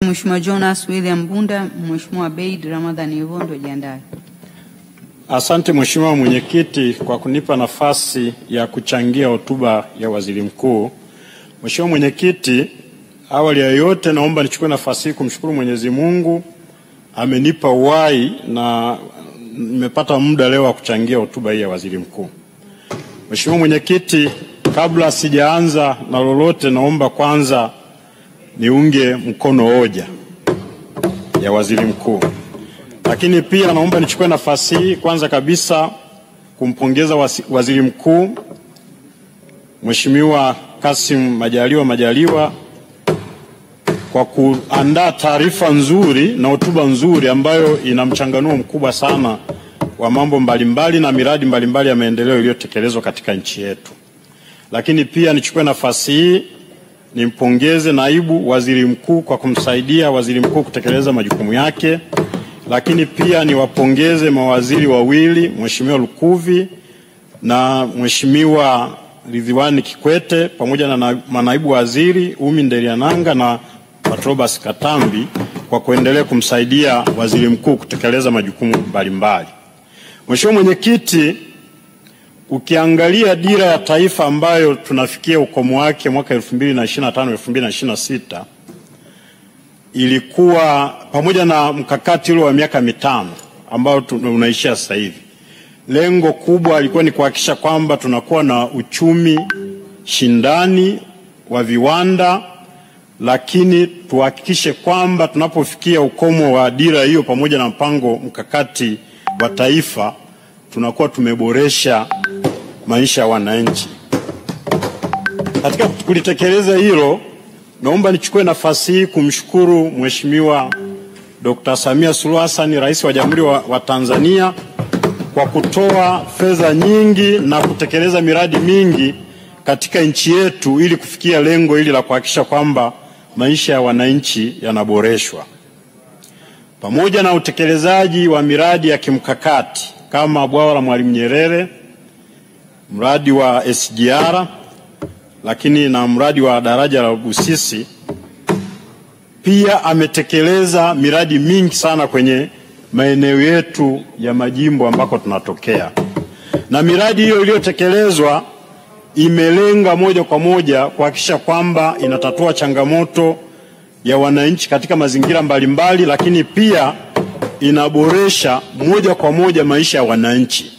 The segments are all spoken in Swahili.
Mheshimiwa Jonas William Bunda. Mheshimiwa Abeid Ramadhani Ivondo jiandae. Asante Mheshimiwa Mwenyekiti kwa kunipa nafasi ya kuchangia hotuba ya Waziri Mkuu. Mheshimiwa Mwenyekiti, awali ya yote naomba nichukue nafasi hii kumshukuru Mwenyezi Mungu amenipa uhai na nimepata muda leo wa kuchangia hotuba hii ya Waziri Mkuu. Mheshimiwa Mwenyekiti, kabla sijaanza na lolote, naomba kwanza niunge mkono hoja ya Waziri Mkuu. Lakini pia naomba nichukue nafasi hii kwanza kabisa kumpongeza Waziri Mkuu Mheshimiwa Kassim Majaliwa kwa kuandaa taarifa nzuri na hotuba nzuri ambayo ina mchanganuo mkubwa sana wa mambo mbalimbali na miradi mbalimbali ya maendeleo iliyotekelezwa katika nchi yetu. Lakini pia nichukue nafasi hii nimpongeze Naibu Waziri Mkuu kwa kumsaidia Waziri Mkuu kutekeleza majukumu yake. Lakini pia niwapongeze mawaziri wawili, Mheshimiwa Lukuvi na Mheshimiwa Ridhiwani Kikwete, pamoja na manaibu waziri Umi Nderiananga na Patrobas Katambi kwa kuendelea kumsaidia Waziri Mkuu kutekeleza majukumu mbalimbali. Mheshimiwa Mwenyekiti, ukiangalia dira ya taifa ambayo tunafikia ukomo wake mwaka 2025-2026 ilikuwa pamoja na mkakati ule wa miaka 5 ambao unaishia sasa hivi. Lengo kubwa ilikuwa ni kuhakikisha kwamba tunakuwa na uchumi shindani wa viwanda, lakini tuhakikishe kwamba tunapofikia ukomo wa dira hiyo pamoja na mpango mkakati wa taifa tunakuwa tumeboresha maisha ya wananchi. Katika kulitekeleza hilo, naomba nichukue nafasi hii kumshukuru Mheshimiwa Dr. Samia Suluhu Hassan, Rais wa Jamhuri wa Tanzania, kwa kutoa fedha nyingi na kutekeleza miradi mingi katika nchi yetu ili kufikia lengo hili la kuhakikisha kwamba maisha ya wananchi yanaboreshwa. Pamoja na utekelezaji wa miradi ya kimkakati kama bwawa la Mwalimu Nyerere, mradi wa SGR, lakini na mradi wa daraja la Busisi, pia ametekeleza miradi mingi sana kwenye maeneo yetu ya majimbo ambako tunatokea. Na miradi hiyo iliyotekelezwa imelenga moja kwa moja kuhakikisha kwamba inatatua changamoto ya wananchi katika mazingira mbalimbali, lakini pia inaboresha moja kwa moja maisha ya wananchi.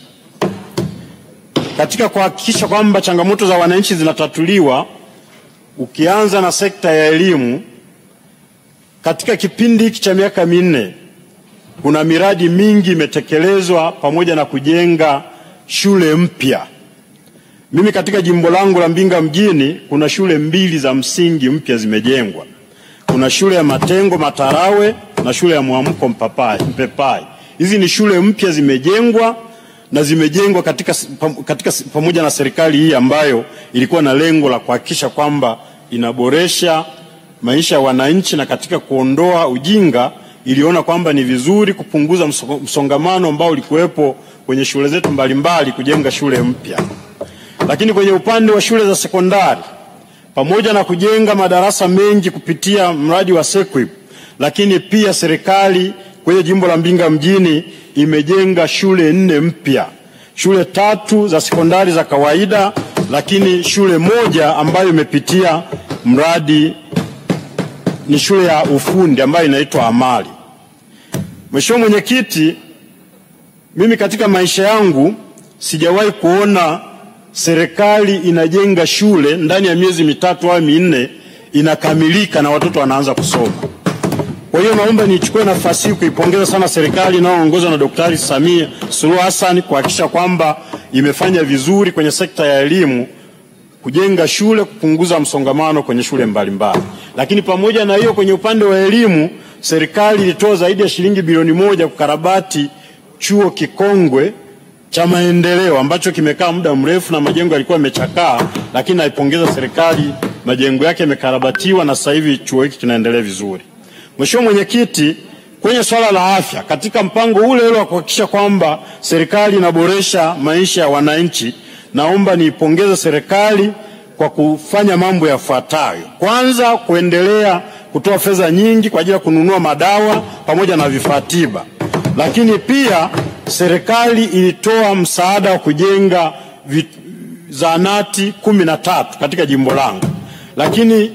Katika kuhakikisha kwamba changamoto za wananchi zinatatuliwa, ukianza na sekta ya elimu, katika kipindi hiki cha miaka 4 kuna miradi mingi imetekelezwa pamoja na kujenga shule mpya. Mimi katika jimbo langu la Mbinga mjini kuna shule 2 za msingi mpya zimejengwa. Kuna shule ya Matengo Matarawe na shule ya Mwamko Mpepai. Hizi ni shule mpya zimejengwa na zimejengwa katika pamoja na serikali hii ambayo ilikuwa na lengo la kuhakikisha kwamba inaboresha maisha ya wananchi, na katika kuondoa ujinga iliona kwamba ni vizuri kupunguza msongamano ambao ulikuwepo kwenye shule zetu mbalimbali, kujenga shule mpya. Lakini kwenye upande wa shule za sekondari, pamoja na kujenga madarasa mengi kupitia mradi wa SEQUIP, lakini pia serikali kwenye jimbo la Mbinga mjini imejenga shule 4 mpya. Shule 3 za sekondari za kawaida, lakini shule 1 ambayo imepitia mradi ni shule ya ufundi ambayo inaitwa Amali. Mheshimiwa Mwenyekiti, mimi katika maisha yangu sijawahi kuona serikali inajenga shule ndani ya miezi 3 au 4 inakamilika na watoto wanaanza kusoma. Kwa hiyo naomba nichukue nafasi hii kuipongeza sana serikali inayoongozwa na Daktari Samia Suluhu Hassan kuhakikisha kwamba imefanya vizuri kwenye sekta ya elimu, kujenga shule, kupunguza msongamano kwenye shule mbalimbali. Lakini pamoja na hiyo, kwenye upande wa elimu, serikali ilitoa zaidi ya shilingi bilioni 1 kukarabati chuo kikongwe cha Maendeleo ambacho kimekaa muda mrefu na majengo yalikuwa yamechakaa, lakini naipongeza serikali, majengo yake yamekarabatiwa na sasa hivi chuo hiki kinaendelea vizuri. Mheshimiwa Mwenyekiti, kwenye swala la afya, katika mpango ule wa kuhakikisha kwamba serikali inaboresha maisha ya wananchi, naomba niipongeze serikali kwa kufanya mambo yafuatayo. Kwanza, kuendelea kutoa fedha nyingi kwa ajili ya kununua madawa pamoja na vifaa tiba. Lakini pia serikali ilitoa msaada wa kujenga zahanati 13 katika jimbo langu. Lakini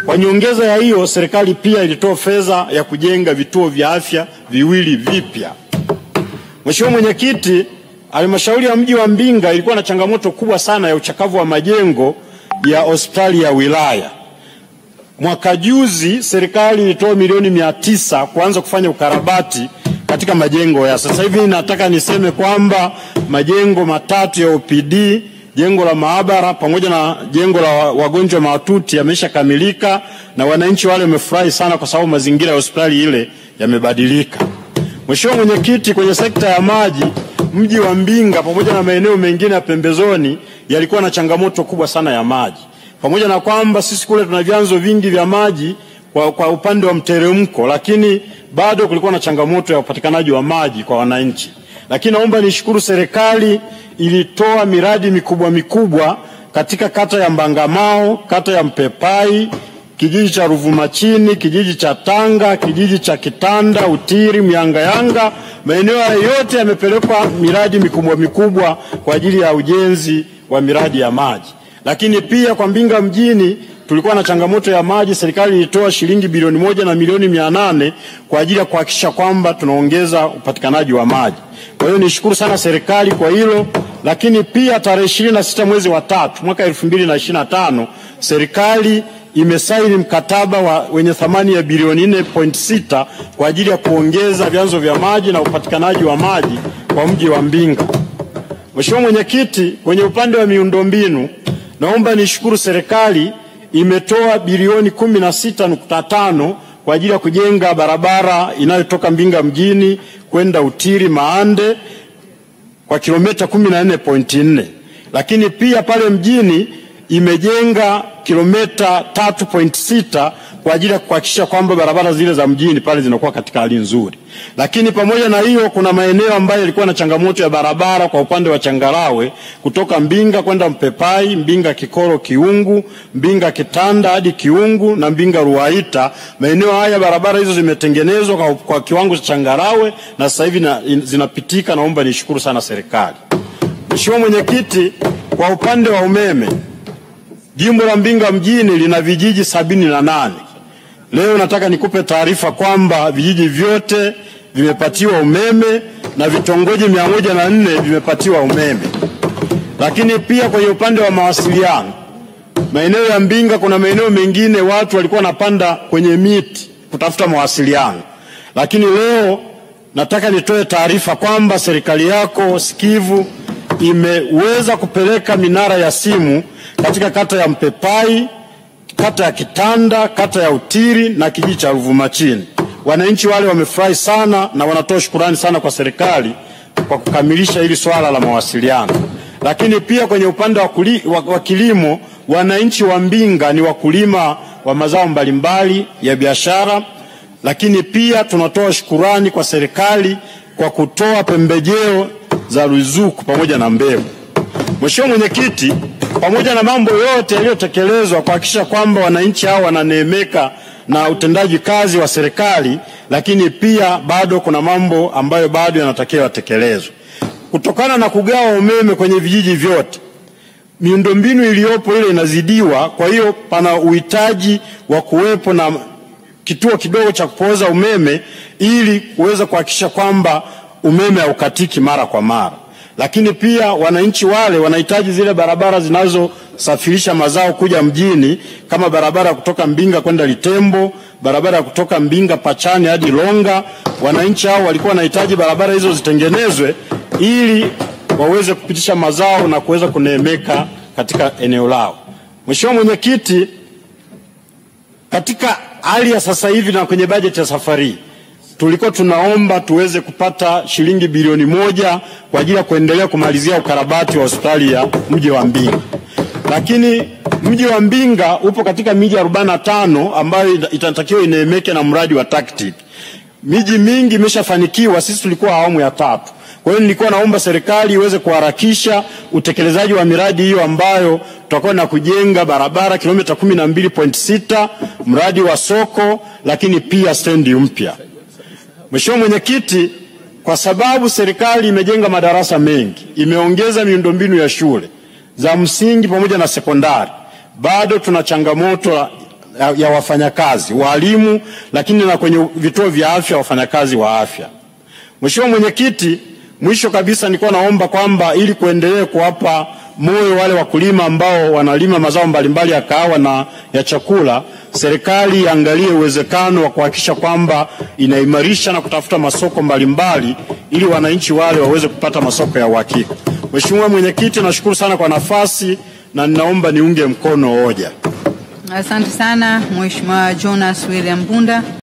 kwa nyongeza ya hiyo, serikali pia ilitoa fedha ya kujenga vituo vya afya 2 vipya. Mheshimiwa Mwenyekiti, halmashauri ya mji wa Mbinga ilikuwa na changamoto kubwa sana ya uchakavu wa majengo ya hospitali ya wilaya. Mwaka juzi serikali ilitoa milioni 900 kuanza kufanya ukarabati katika majengo ya. Sasa hivi nataka niseme kwamba majengo 3 ya OPD, jengo la maabara pamoja na jengo la wagonjwa mahututi yameshakamilika, na wananchi wale wamefurahi sana kwa sababu mazingira ya hospitali ile yamebadilika. Mheshimiwa Mwenyekiti, kwenye sekta ya maji, mji wa Mbinga pamoja na maeneo mengine ya pembezoni yalikuwa na changamoto kubwa sana ya maji. Pamoja na kwamba sisi kule tuna vyanzo vingi vya maji kwa upande wa mteremko, lakini bado kulikuwa na changamoto ya upatikanaji wa maji kwa wananchi. Lakini naomba nishukuru serikali ilitoa miradi mikubwa katika kata ya Mbangamao, kata ya Mpepai, kijiji cha Ruvumachini, kijiji cha Tanga, kijiji cha Kitanda, Utiri, Miangayanga. Maeneo yote yamepelekwa miradi mikubwa kwa ajili ya ujenzi wa miradi ya maji. Lakini pia kwa Mbinga mjini tulikuwa na changamoto ya maji. Serikali ilitoa shilingi bilioni 1 na milioni 800 kwa ajili ya kuhakikisha kwamba tunaongeza upatikanaji wa maji. Kwa hiyo nishukuru sana serikali kwa hilo. Lakini pia tarehe 26 mwezi wa 3 mwaka 2025 serikali imesaini mkataba wenye thamani ya bilioni 4.6 kwa ajili ya kuongeza vyanzo vya maji na upatikanaji wa maji kwa mji wa Mbinga. Mheshimiwa Mwenyekiti, kwenye upande wa miundombinu naomba nishukuru serikali imetoa bilioni 16.5 kwa ajili ya kujenga barabara inayotoka Mbinga mjini kwenda Utiri Maande kwa kilomita 14.4. Lakini pia pale mjini imejenga kilomita 3.6 kwa ajili ya kuhakikisha kwamba barabara zile za mjini pale zinakuwa katika hali nzuri. Lakini pamoja na hiyo, kuna maeneo ambayo yalikuwa na changamoto ya barabara kwa upande wa Changarawe kutoka Mbinga kwenda Mpepai, Mbinga Kikoro Kiungu, Mbinga Kitanda hadi Kiungu na Mbinga Ruwaita. Maeneo haya barabara hizo zimetengenezwa kwa kiwango cha Changarawe na sasa hivi zinapitika. Naomba nishukuru sana serikali. Mheshimiwa Mwenyekiti, kwa upande wa umeme, jimbo la Mbinga mjini lina vijiji 78. Leo nataka nikupe taarifa kwamba vijiji vyote vimepatiwa umeme na vitongoji 104 vimepatiwa umeme. Lakini pia kwenye upande wa mawasiliano, maeneo ya Mbinga kuna maeneo mengine watu walikuwa wanapanda kwenye miti kutafuta mawasiliano. Lakini leo nataka nitoe taarifa kwamba serikali yako sikivu imeweza kupeleka minara ya simu katika kata ya Mpepai, kata ya Kitanda, kata ya Utiri na kijiji cha Ruvumachini. Wananchi wale wamefurahi sana na wanatoa shukrani sana kwa serikali kwa kukamilisha hili swala la mawasiliano. Lakini pia kwenye upande wa kilimo, wananchi wa Mbinga ni wakulima wa mazao mbalimbali ya biashara. Lakini pia tunatoa shukrani kwa serikali kwa kutoa pembejeo za ruzuku pamoja na mbegu. Mheshimiwa Mwenyekiti, pamoja na mambo yote yaliyotekelezwa kuhakikisha kwamba wananchi hao wananeemeka na utendaji kazi wa serikali, lakini pia bado kuna mambo ambayo bado yanatakiwa yatekelezwe. Kutokana na kugawa umeme kwenye vijiji vyote, miundombinu iliyopo ile inazidiwa. Kwa hiyo pana uhitaji wa kuwepo na kituo kidogo cha kupoza umeme ili kuweza kuhakikisha kwamba umeme haukatiki mara kwa mara. Lakini pia wananchi wale wanahitaji zile barabara zinazosafirisha mazao kuja mjini, kama barabara kutoka Mbinga kwenda Litembo, barabara kutoka Mbinga Pachani hadi Longa. Wananchi hao walikuwa wanahitaji barabara hizo zitengenezwe ili waweze kupitisha mazao na kuweza kuneemeka katika eneo lao. Mheshimiwa Mwenyekiti, katika hali ya sasa hivi na kwenye bajeti ya safari tulikuwa tunaomba tuweze kupata shilingi bilioni 1 kwa ajili ya kuendelea kumalizia ukarabati wa hospitali ya mji wa Mbinga. Lakini mji wa Mbinga upo katika miji 45 ambayo itatakiwa ineemeke na mradi wa TACTIC. Miji mingi imeshafanikiwa, sisi tulikuwa awamu ya 3. Kwa Kwa hiyo nilikuwa naomba serikali iweze kuharakisha utekelezaji wa miradi hiyo ambayo tutakuwa na kujenga barabara kilomita 12.6, mradi wa soko, lakini pia stendi mpya. Mheshimiwa Mwenyekiti, kwa sababu serikali imejenga madarasa mengi, imeongeza miundombinu ya shule za msingi pamoja na sekondari, bado tuna changamoto ya wafanyakazi, walimu, lakini na kwenye vituo vya afya wafanyakazi wa afya. Mheshimiwa Mwenyekiti, mwisho kabisa nilikuwa naomba kwamba ili kuendelea kuwapa moyo wale wakulima ambao wanalima mazao mbalimbali ya kahawa na ya chakula, serikali iangalie uwezekano wa kuhakikisha kwamba inaimarisha na kutafuta masoko mbalimbali ili wananchi wale waweze kupata masoko ya uhakika. Mheshimiwa Mwenyekiti, nashukuru sana kwa nafasi na ninaomba niunge mkono hoja. Asante sana Mheshimiwa Jonas William Mbunda.